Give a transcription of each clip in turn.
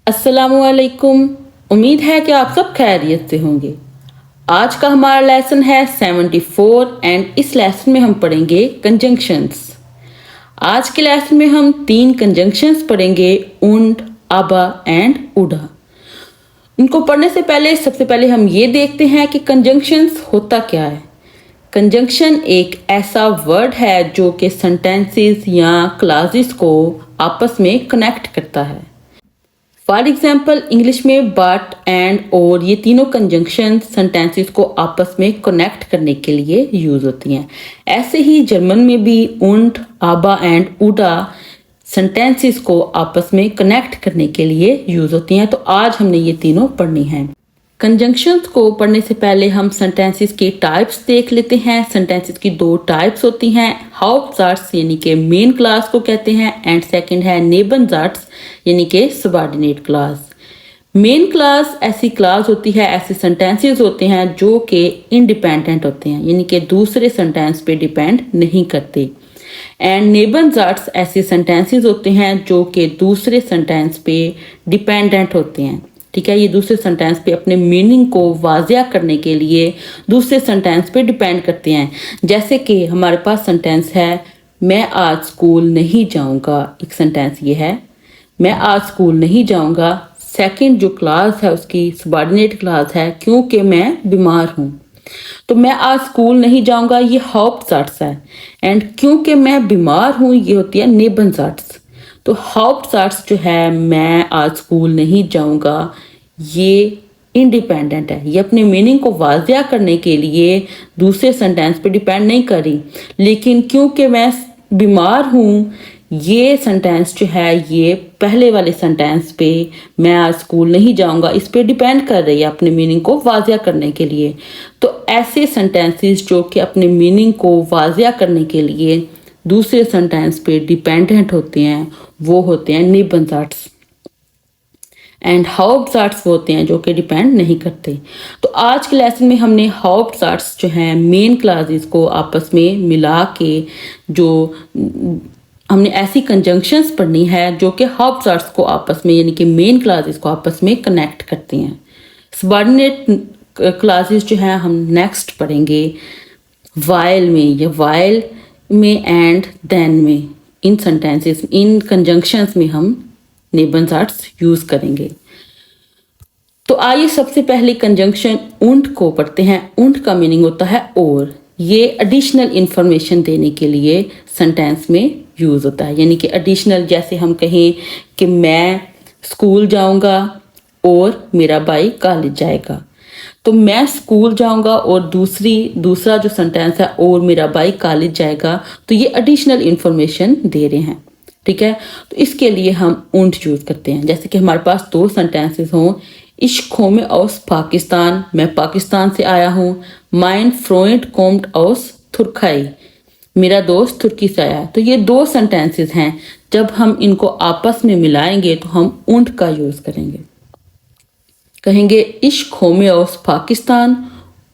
अस्सलामुअलैकुम। उम्मीद है कि आप सब खैरियत से होंगे। आज का हमारा लेसन है 74 एंड इस लेसन में हम पढ़ेंगे कंजंक्शंस। आज के लेसन में हम 3 कंजंक्शंस पढ़ेंगे, उंड, अबा एंड उडा। इनको पढ़ने से पहले सबसे पहले हम ये देखते हैं कि कंजंक्शंस होता क्या है। कंजंक्शन एक ऐसा वर्ड है जो कि सेंटेंसेस या क्लासेस को आपस में कनेक्ट करता है। फॉर एग्जाम्पल इंग्लिश में बट, एंड, और ये तीनों कंजंक्शन सेंटेंसेस को आपस में कनेक्ट करने के लिए यूज होती हैं। ऐसे ही जर्मन में भी उंड, आबा एंड उडा सेंटेंसेस को आपस में कनेक्ट करने के लिए यूज होती हैं। तो आज हमने ये तीनों पढ़नी हैं। कंजंक्शंस को पढ़ने से पहले हम सेंटेंसेस की टाइप्स देख लेते हैं। सेंटेंसेस की 2 टाइप्स होती हैं, हाउप्टजार्ट्स यानी कि मेन क्लास को कहते हैं, एंड सेकंड है नेबनजार्ट्स यानी कि सबऑर्डिनेट क्लास। मेन क्लास ऐसी क्लास होती है, ऐसे सेंटेंसेस होते हैं जो कि इंडिपेंडेंट होते हैं यानी कि दूसरे सेंटेंस पे डिपेंड नहीं करते। एंड नेबनजार्ट्स ऐसे सेंटेंसेस होते हैं जो कि दूसरे सेंटेंस पे डिपेंडेंट होते हैं। ठीक है, ये दूसरे सेंटेंस पे अपने मीनिंग को वाजिया करने के लिए दूसरे सेंटेंस पे डिपेंड करते हैं। जैसे कि हमारे पास सेंटेंस है, मैं आज स्कूल नहीं जाऊंगा। एक सेंटेंस ये है, मैं आज स्कूल नहीं जाऊंगा। सेकंड जो क्लास है उसकी सबऑर्डिनेट क्लास है, क्योंकि मैं बीमार हूँ। तो मैं आज स्कूल नहीं जाऊंगा ये हाउप्टजार्ट्स है, एंड क्योंकि मैं बीमार हूँ ये होती है नेबनजार्ट्स। तो हाउप्टजार्ट्स जो है, मैं आज स्कूल नहीं जाऊंगा, ये इंडिपेंडेंट है। ये अपने मीनिंग को वाजिया करने के लिए दूसरे सेंटेंस पे डिपेंड नहीं कर रही। लेकिन क्योंकि मैं बीमार हूँ, ये सेंटेंस जो है ये पहले वाले सेंटेंस पे, मैं आज स्कूल नहीं जाऊंगा, इस पे डिपेंड कर रही है अपने मीनिंग को वाजिया करने के लिए। तो ऐसे सेंटेंसेस जो कि अपने मीनिंग को वाजिया करने के लिए दूसरे सेंटेंस पे डिपेंडेंट होते हैं वो होते हैं नेबनजार्ट्स। एंड हाउप्टजार्ट्स होते हैं जो कि डिपेंड नहीं करते। तो आज के लेसन में हमने हाउप्टजार्ट्स जो हैं मेन क्लासेस को आपस में मिला के जो हमने ऐसी कंजंक्शंस पढ़नी है जो कि हाउप्टजार्ट्स को आपस में यानी कि मेन क्लासेस को आपस में कनेक्ट करती हैं। सबऑर्डिनेट क्लासेस जो हैं हम नेक्स्ट पढ़ेंगे वाइल में या वाइल में एंड देन में। इन सेंटेंसेस इन कंजंक्शंस में हम नेबनजार्ट्स यूज करेंगे। तो आइए सबसे पहले कंजंक्शन उंड को पढ़ते हैं। उंड का मीनिंग होता है और। ये एडिशनल इंफॉर्मेशन देने के लिए सेंटेंस में यूज होता है, यानी कि एडिशनल, जैसे हम कहें कि मैं स्कूल जाऊंगा और मेरा भाई कॉलेज जाएगा। तो मैं स्कूल जाऊंगा और दूसरा जो सेंटेंस है और मेरा भाई कॉलेज जाएगा, तो ये एडिशनल इंफॉर्मेशन दे रहे हैं। ठीक है, तो इसके लिए हम उंड यूज करते हैं। जैसे कि हमारे पास 2 सेंटेंसेस हों, इश्क में aus पाकिस्तान, मैं पाकिस्तान से आया हूँ। माइन फ्रोइंड कोम्ड aus तुर्काई, मेरा दोस्त तुर्की से आया। तो ये 2 सेंटेंसेस हैं, जब हम इनको आपस में मिलाएंगे तो हम उंड का यूज करेंगे। कहेंगे इश्क में aus Pakistan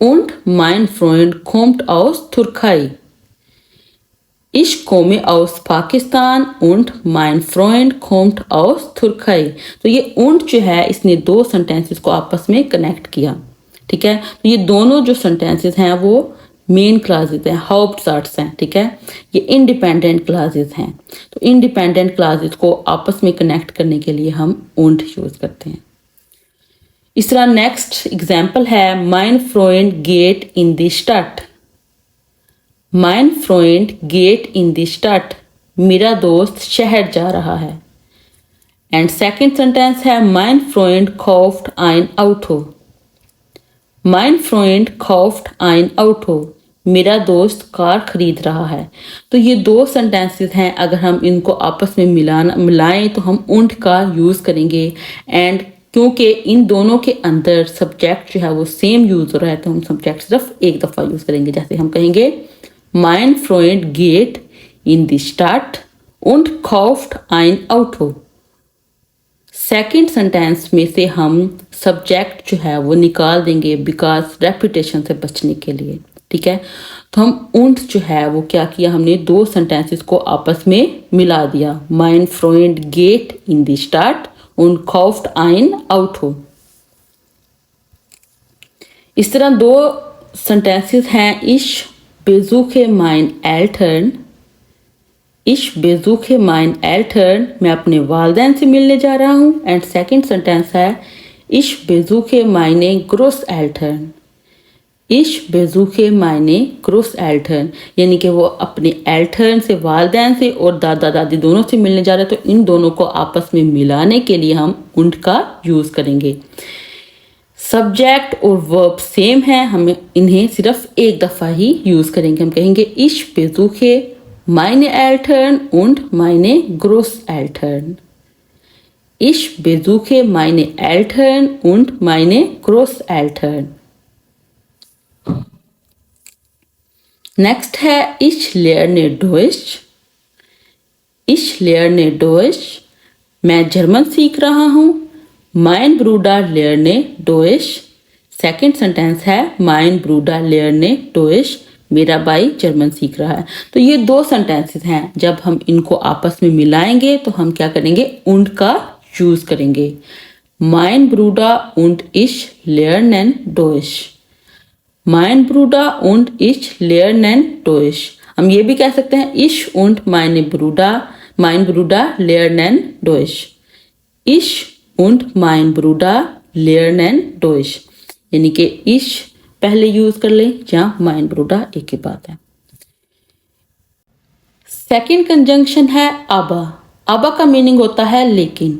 und mein Freund kommt aus Türkei। Ich komme aus Pakistan und mein Freund kommt aus Türkei। तो ये und जो है इसने 2 सेंटेंसेस को आपस में कनेक्ट किया। ठीक है, तो ये दोनों जो सेंटेंसेस हैं वो मेन क्लासेस हैं, हाउप्टजार्ट्स हैं। ठीक है, ये इंडिपेंडेंट क्लासेस हैं। तो इंडिपेंडेंट क्लासेस को आपस में कनेक्ट करने के लिए हम und यूज करते हैं। इस तरह नेक्स्ट एग्जाम्पल है, माइन फ्रोइंड गेट इन दी स्टार्ट। माइन फ्रोइंड गेट इन दी स्टार्ट, मेरा दोस्त शहर जा रहा है। एंड सेकंड सेंटेंस है, माइन फ्रोइंड कॉफ्ट ein Auto। माइन फ्रोइंड कॉफ्ट ein Auto, मेरा दोस्त कार खरीद रहा है। तो ये 2 सेंटेंसेस हैं, अगर हम इनको आपस में मिलाएं तो हम und का यूज करेंगे। एंड क्योंकि इन दोनों के अंदर सब्जेक्ट जो है वो सेम यूज हो रहा है, तो हम सब्जेक्ट सिर्फ एक दफा यूज करेंगे। जैसे हम कहेंगे Mein Freund geht in die Stadt und kauft ein Auto। Second sentence में से हम सब्जेक्ट जो है वो निकाल देंगे बिकॉज रेपुटेशन से बचने के लिए। ठीक है, तो हम und जो है वो क्या किया, हमने 2 सेंटेंसेस को आपस में मिला दिया। Mein Freund geht in die Stadt und kauft ein Auto। इस तरह दो सेंटेंसेस हैं, ich besuche mein Eltern, ich besuche mein Eltern, मैं अपने वालिदैन से मिलने जा रहा हूँ। एंड सेकंड सेंटेंस है ich besuche meine Großeltern, ich besuche meine Großeltern, यानी कि वो अपने एल्टर्न से, वालिदैन से और दादा दादी दोनों से मिलने जा रहे हैं। तो इन दोनों को आपस में मिलाने के लिए हम und का यूज़ करेंगे। सब्जेक्ट और वर्ब सेम है, हमें इन्हें सिर्फ एक दफ़ा ही यूज़ करेंगे। हम कहेंगे ich besuche meine Eltern und meine Großeltern, ich besuche meine Eltern und meine Großeltern। Next है ich lerne Deutsch, ich lerne Deutsch, मैं जर्मन सीख रहा हूँ। mein Bruder lerne Deutsch, second sentence है mein Bruder lerne Deutsch, मेरा भाई German सीख रहा है। तो ये दो सेंटेंसेस हैं, जब हम इनको आपस में मिलाएंगे तो हम क्या करेंगे, und का यूज करेंगे। mein Bruder und ich lernen Deutsch, mein Bruder und ich lernen Deutsch। हम ये भी कह सकते हैं ich und mein Bruder lernen Deutsch, ich und mein Bruder lernen Deutsch, यानी कि ich पहले यूज कर ले या mein Bruder एक ही बात है। सेकंड कंजंक्शन है aber। aber का मीनिंग होता है लेकिन।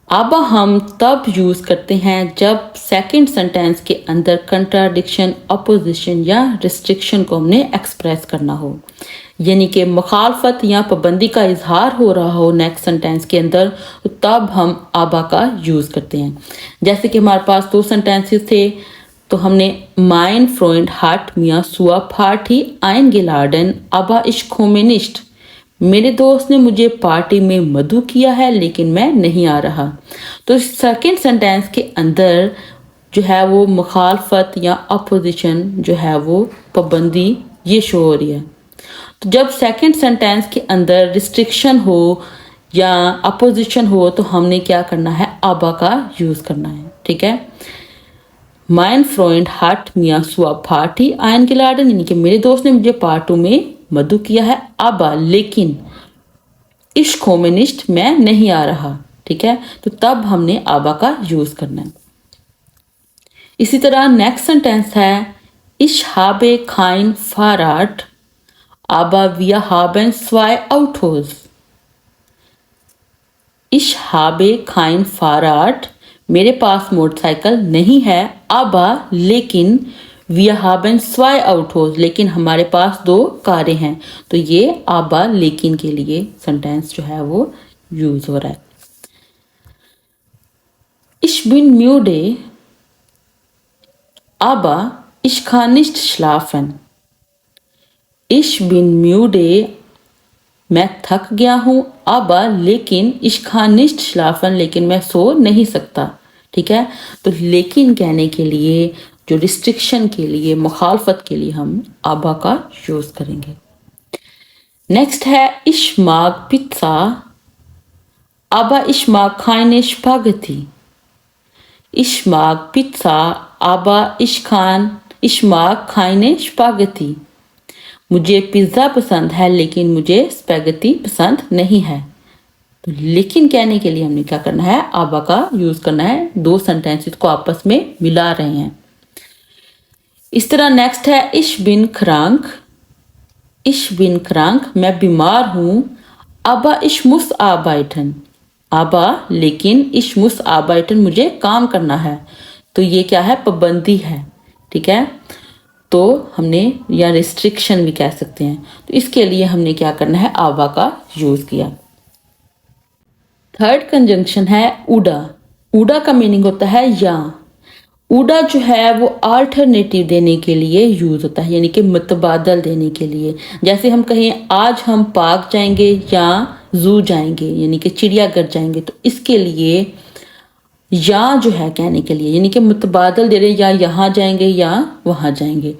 aber हम तब यूज करते हैं जब सेकंड सेंटेंस के अंदर कंट्राडिक्शन, अपोजिशन या रिस्ट्रिक्शन को हमने एक्सप्रेस करना हो, यानी कि मुखालफत या पाबंदी का इजहार हो रहा हो नेक्स्ट सेंटेंस के अंदर, तो तब हम aber का यूज करते हैं। जैसे कि हमारे पास दो सेंटेंसेस थे, तो हमने mein Freund hat mir zur Party eingeladen, aber ich komme nicht, मेरे दोस्त ने मुझे पार्टी में मदऊ किया है लेकिन मैं नहीं आ रहा। तो सेकंड सेंटेंस के अंदर जो है वो मुखालफत या अपोजिशन जो है वो पाबंदी ये शो हो रही है। तो जब सेकंड सेंटेंस के अंदर रिस्ट्रिक्शन हो या अपोजिशन हो तो हमने क्या करना है, aber का यूज़ करना है। ठीक है, mein Freund hat mir zur Party eingeladen, यानी कि मेरे दोस्त ने मुझे पार्टी में मदऊ किया है, aber लेकिन ich komme nicht, मैं नहीं आ रहा। ठीक है, तो तब हमने aber का यूज करना है। इसी तरह नेक्स्ट सेंटेंस है ich habe kein Fahrrad, aber wir haben 2 Autos। ich habe kein Fahrrad, मेरे पास मोटरसाइकिल नहीं है, aber लेकिन wir haben 2 Autos, लेकिन हमारे पास 2 कारें हैं। तो ये aber लेकिन के लिए सेंटेंस जो है वो यूज हो रहा है। ich bin müde, aber ich kann nicht schlafen। ich bin müde, मैं थक गया हूँ, aber लेकिन ich kann nicht schlafen, लेकिन मैं सो नहीं सकता। ठीक है, तो लेकिन कहने के लिए, जो रिस्ट्रिक्शन के लिए, मुखालफत के लिए हम aber का यूज करेंगे। नेक्स्ट है ich mag Pizza, aber ich mag keine Spaghetti। ich mag Pizza, aber ich mag keine Spaghetti। मुझे पिज़्ज़ा पसंद है लेकिन मुझे स्पैगेटी पसंद नहीं है। तो लेकिन कहने के लिए हमने क्या करना है, aber का यूज करना है। दो सेंटेंसेस को आपस में मिला रहे हैं। इस तरह नेक्स्ट है ich bin krank, ich bin krank, मैं बीमार हूँ, aber ich muss arbeiten, aber लेकिन ich muss arbeiten, मुझे काम करना है। तो ये क्या है, पाबंदी है। ठीक है, तो हमने या रिस्ट्रिक्शन भी कह सकते हैं। तो इसके लिए हमने क्या करना है, aber का यूज किया। थर्ड कंजंक्शन है उडा। उडा का मीनिंग होता है या। उडा जो है वो अल्टरनेटिव देने के लिए यूज होता है, यानी कि मुतबादल देने के लिए। जैसे हम कहें आज हम पार्क जाएंगे या जू जाएंगे, यानी कि चिड़ियाघर जाएंगे, तो इसके लिए या जो है कहने के लिए, यानी कि मुतबादल दे रहे, या यहाँ जाएंगे या वहाँ जाएंगे।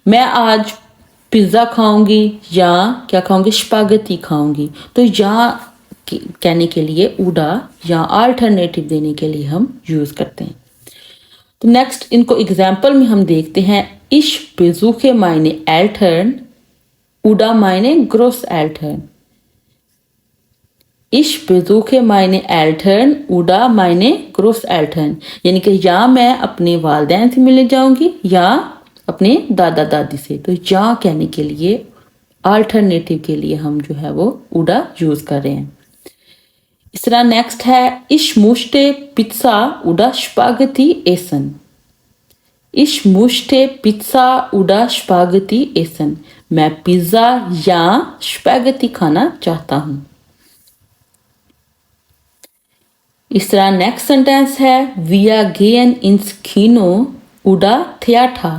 मैं आज पिज़्ज़ा खाऊंगी या क्या खाऊंगी, स्पागेटी खाऊंगी। तो या कहने के लिए उडा या अल्टरनेटिव देने के लिए हम यूज़ करते हैं। तो नेक्स्ट इनको एग्जाम्पल में हम देखते हैं। इश बेजूखे मायने एल्टर्न, उडा मायने ग्रोस एल्टर्न। इश बेजूखे मायने एल्टर्न, उडा मायने ग्रोस एल्टर्न, यानी कि या मैं अपने वालदैन से मिलने जाऊंगी या अपने दादा दादी से। तो या कहने के लिए अल्टरनेटिव के लिए हम जो है वो उडा यूज कर रहे हैं। इस तरह नेक्स्ट है इश मुश्ते पिज्जा उडा स्पागेटी एसन। इश मुश्ते पिज्जा उडा स्पागेटी एसन, मैं पिज्जा या स्पैगेटी खाना चाहता हूं। इस तरह नेक्स्ट सेंटेंस है विया गेन इंस खीनो उडा थियाठा।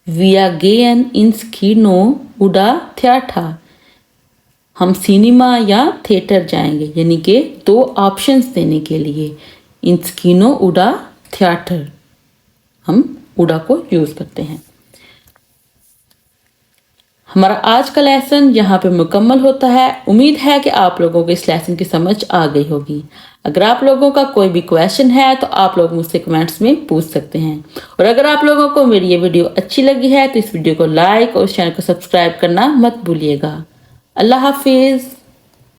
विया गेन इंस खीनो उडा थियाठा, हम सिनेमा या थिएटर जाएंगे, यानी कि 2 ऑप्शंस देने के लिए इंस खीनो उडा थिएटर हम उडा को यूज करते हैं। हमारा आज का लेसन यहाँ पे मुकम्मल होता है। उम्मीद है कि आप लोगों को इस लेसन की समझ आ गई होगी। अगर आप लोगों का कोई भी क्वेश्चन है तो आप लोग मुझसे कमेंट्स में पूछ सकते हैं। और अगर आप लोगों को मेरी ये वीडियो अच्छी लगी है तो इस वीडियो को लाइक और चैनल को सब्सक्राइब करना मत भूलिएगा। अल्लाह हाफिज़।